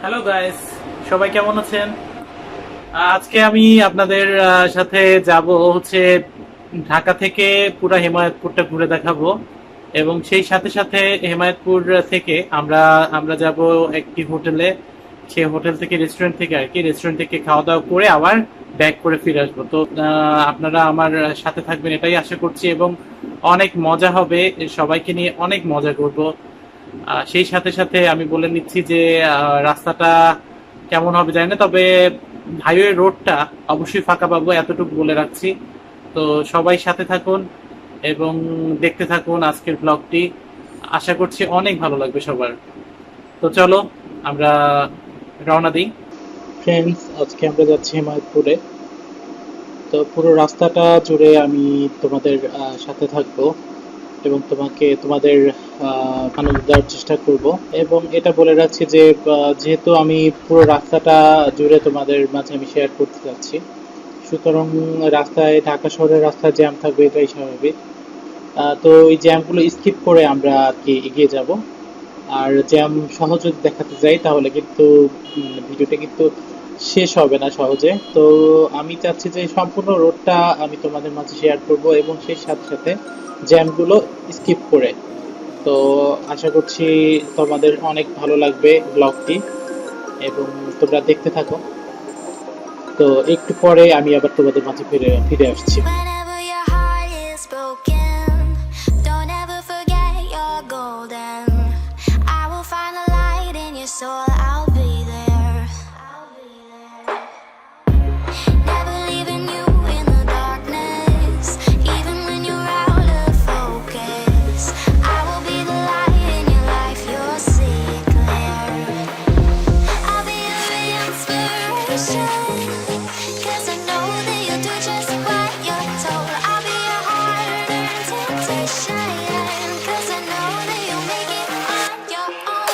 Hello guys, সবাই কেমন আছেন? আজকে আমি আপনাদের সাথে যাব হচ্ছে ঢাকা থেকে পুরো হেমায়তপুরটা ঘুরে দেখাবো। এবং সেই সাথে সাথে হেমায়তপুর থেকে আমরা আমরা যাব একটি হোটেলে। সেই হোটেল থেকে রেস্টুরেন্ট থেকে আর কি রেস্টুরেন্ট থেকে খাওয়া দাওয়া করে আবার ব্যাক করে ফিরে আসবো। তো আপনারা আমার সাথে থাকবেন এটাই আশা করছি, এবং অনেক মজা হবে, সবাইকে নিয়ে অনেক মজা করব। সেই সাথে সাথে আমি বলে নিচ্ছি যে রাস্তাটা কেমন হবে জানি না, তবে হাইওয়ে রোডটা অবশ্যই ফাঁকা পাবো, এতটুকু বলে রাখছি। তো সবাই সাথে থাকুন এবং দেখতে থাকুন আজকের ব্লগটি। আশা করছি অনেক ভালো লাগবে সবার। তো চলো আমরা রওনা দিই। ফ্রেন্ডস, আজকে আমরা যাচ্ছি হেমায়তপুরে। তো পুরো রাস্তাটা জুড়ে আমি তোমাদের সাথে থাকবো এবং তোমাদের আনন্দ দেওয়ার চেষ্টা করব। এবং এটা বলে রাখছি যে যেহেতু আমি পুরো রাস্তাটা জুড়ে তোমাদের মাঝে আমি শেয়ার করতে যাচ্ছি, সুতরাং রাস্তায়, ঢাকা শহরের রাস্তায় জ্যাম থাকবে, এটাই স্বাভাবিক। তো এই জ্যামগুলো স্কিপ করে আমরা আর কি এগিয়ে যাব। আর জ্যাম সহ যদি দেখাতে যাই তাহলে কিন্তু ভিডিওটা কিন্তু শেষ হবে না সহজে। তো আমি চাচ্ছি যে সম্পূর্ণ রোডটা আমি তোমাদের মাঝে শেয়ার করব এবং সেই সাথে সাথে জ্যামগুলো স্কিপ করে। তো আশা করছি তোমাদের অনেক ভালো লাগবে ব্লগটি এবং তোমরা দেখতে থাকো। তো একটু পরে আমি আবার তোমাদের মাঝে ফিরে ফিরে আসছি। Whenever your heart is broken, don't ever forget you're golden. I will find the light in your soul, I'll be there. Never leaving you in the darkness, even when you're out of focus. I will be the light in your life, you'll see it clear. I'll be your inspiration, 'cause I know that you'll do just what you're told. I'll be your heart and temptation, 'cause I know that you'll make it on your own.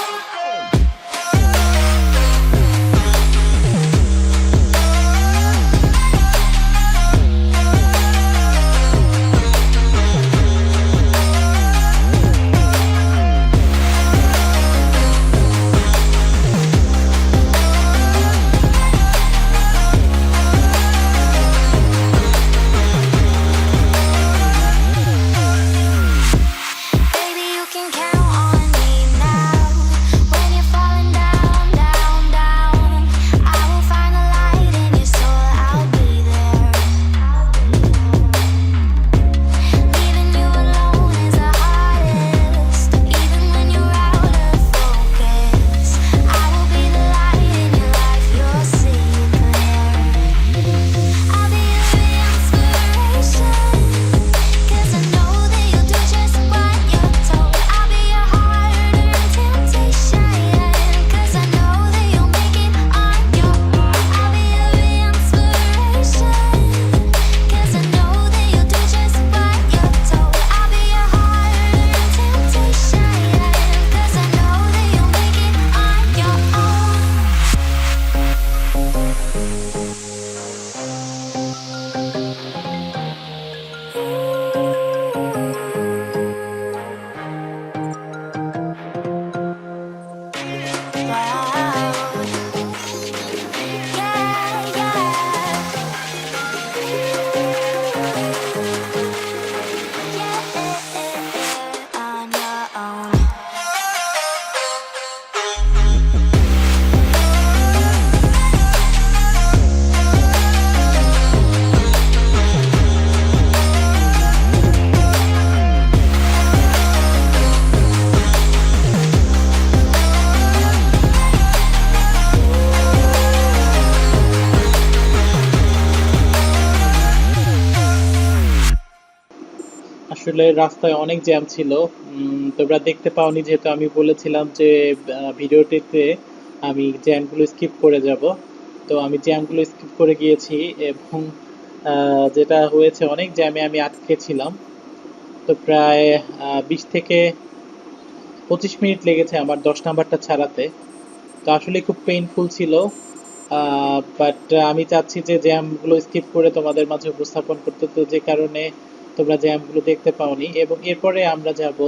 Baby, you can count on me now. When you're falling down, down, down, I will find the light in your soul, I'll be there. Leaving you alone is the hardest, even when you're out of focus. I will be the light in your life, you'll see it clear. I'll be your inspiration, 'cause I know that you'll do just what you're told. I'll be your heart and temptation, 'cause I know that you'll make it on your own. I'll be your inspiration, 'cause I know that you'll do just what you're told. I'll be your heart and temptation, 'cause I know that you'll make it on your own. Wow. Yeah, yeah. On your own. আসলে রাস্তায় অনেক jam ছিল। তোমরা দেখতে পাওনি, যেহেতু আমি বলেছিলাম যে ভিডিওটিতে আমি জ্যামগুলো স্কিপ করে যাব। তো আমি জ্যামগুলো স্কিপ করে গিয়েছি এবং যেটা হয়েছে, অনেক জ্যামে আমি আটকে ছিলাম। তো প্রায় 20 থেকে 25 মিনিট লেগেছে আমার 10 নাম্বারটা ছাড়াতে। তো আসলে খুব পেইনফুল ছিল। বাট আমি চাচ্ছি যে জ্যামগুলো স্কিপ করে তোমাদের মাঝে উপস্থাপন করতে, তো যে কারণে তোমরা জ্যামগুলো দেখতে পাওনি। এবং এরপরে আমরা যাব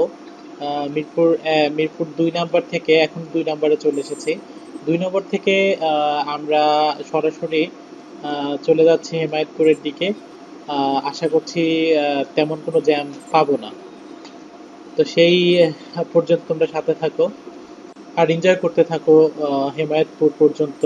মিরপুর 2 নাম্বার থেকে, এখন 2 নাম্বারে চলে এসেছি। 2 নম্বর থেকে আমরা সরাসরি চলে যাচ্ছি হেমায়েতপুরের দিকে। আশা করছি তেমন কোনো জ্যাম পাবো না। তো সেই পর্যন্ত তোমরা সাথে থাকো আর এনজয় করতে থাকো হেমায়েতপুর পর্যন্ত।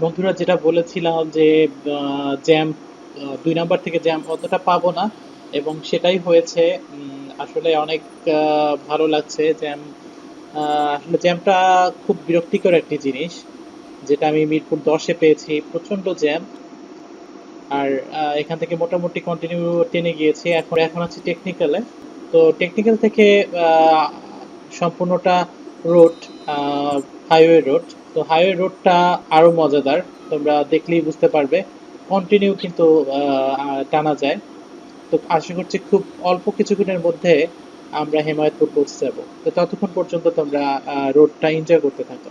বন্ধুরা, যেটা বলেছিলাম যে জ্যাম 2 নম্বর থেকে জ্যাম অতটা পাবো না, এবং সেটাই হয়েছে। আসলে অনেক ভালো লাগছে জ্যাম। আসলে জ্যামটা খুব বিরক্তিকর একটি জিনিস, যেটা আমি মিরপুর 10-এ পেয়েছি, প্রচন্ড জ্যাম। আর এখান থেকে মোটামুটি কন্টিনিউ টেনে গিয়েছি, এখন এখন আছি টেকনিক্যালে। তো টেকনিক্যাল থেকে সম্পূর্ণটা রোড, হাইওয়ে রোড। তো হাইওয়ে রোডটা আরো মজাদার, তোমরা দেখলেই বুঝতে পারবে। কন্টিনিউ কিন্তু টানা যায়। তো আশা করছি খুব অল্প কিছুক্ষণের মধ্যে আমরা হেমায়েতপুর পৌঁছে যাব। তো ততক্ষণ পর্যন্ত তোমরা রোডটা এনজয় করতে থাকো।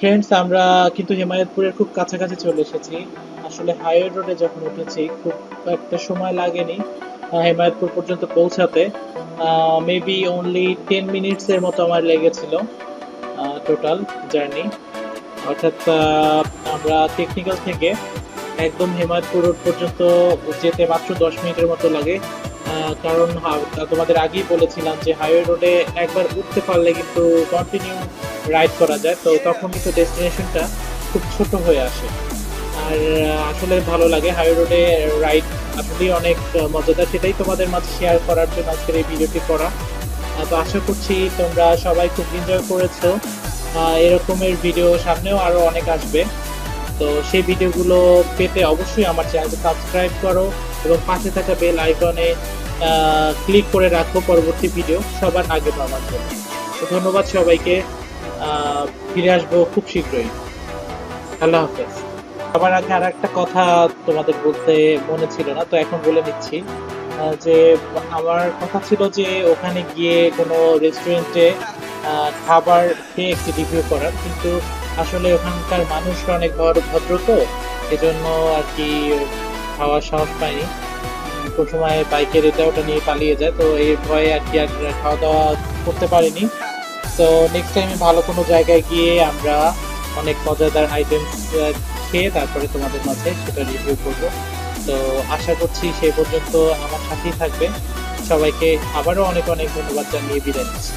ফ্রেন্ডস, আমরা কিন্তু হেমায়েতপুরের খুব কাছাকাছি চলে এসেছি। আসলে হাইওয়ে রোডে যখন উঠেছি খুব একটা সময় লাগেনি হেমায়েতপুর পর্যন্ত পৌঁছাতে। মেবি অনলি 10 মিনিটস এর মতো আমার লেগেছিল টোটাল জার্নি। অর্থাৎ আমরা টেকনিক্যাল থেকে একদম হেমায়েতপুর রোড পর্যন্ত যেতে মাত্র 10 মিনিটের মতো লাগে। কারণ তোমাদের আগেই বলেছিলাম যে হাইওয়ে রোডে একবার উঠতে পারলে কিন্তু কন্টিনিউ রাইড করা যায়, তো তখন কিন্তু ডেস্টিনেশনটা খুব ছোট হয়ে আসে। আর আসলে ভালো লাগে হাইওয়ে রোডে রাইড, আসলেই অনেক মজাদার। সেটাই তোমাদের মাঝে শেয়ার করার জন্য আজকের এই ভিডিওটি করা। তো আশা করছি তোমরা সবাই খুব এনজয় করেছো। এরকমের ভিডিও সামনেও আরো অনেক আসবে। তো সেই ভিডিওগুলো পেতে অবশ্যই আমার চ্যানেলকে সাবস্ক্রাইব করো এবং পাশে থাকা বেল আইকনে ক্লিক করে রাখো পরবর্তী ভিডিও সবার আগে পাওয়ার জন্য। তো ধন্যবাদ সবাইকে। ফিরে আসবো খুব শীঘ্রই। আল্লাহ হাফেজ। সবার আগে আর একটা কথা তোমাদের বলতে মনে ছিল না, তো এখন বলে নিচ্ছি। যে আমার কথা ছিল যে ওখানে গিয়ে কোনো রেস্টুরেন্টে খাবার খেয়ে একটি রিভিউ করার, কিন্তু আসলে ওখানকার মানুষরা অনেক ভদ্র, তো এজন্য আর কি খাওয়ার সাহস পাইনি। কোন সময় বাইকের এটা ওটা নিয়ে পালিয়ে যায়, তো এই ভয়ে আর কি আর খাওয়া দাওয়া করতে পারিনি। তো নেক্সট টাইমে ভালো কোনো জায়গায় গিয়ে আমরা অনেক মজাদার আইটেম খেয়ে তারপরে তোমাদের মাঝে সেটা রিভিউ করবো। তো আশা করছি সেই পর্যন্ত আমার সাথেই থাকবে। সবাইকে আবারও অনেক অনেক ধন্যবাদ জানিয়ে বিদায় নিচ্ছি।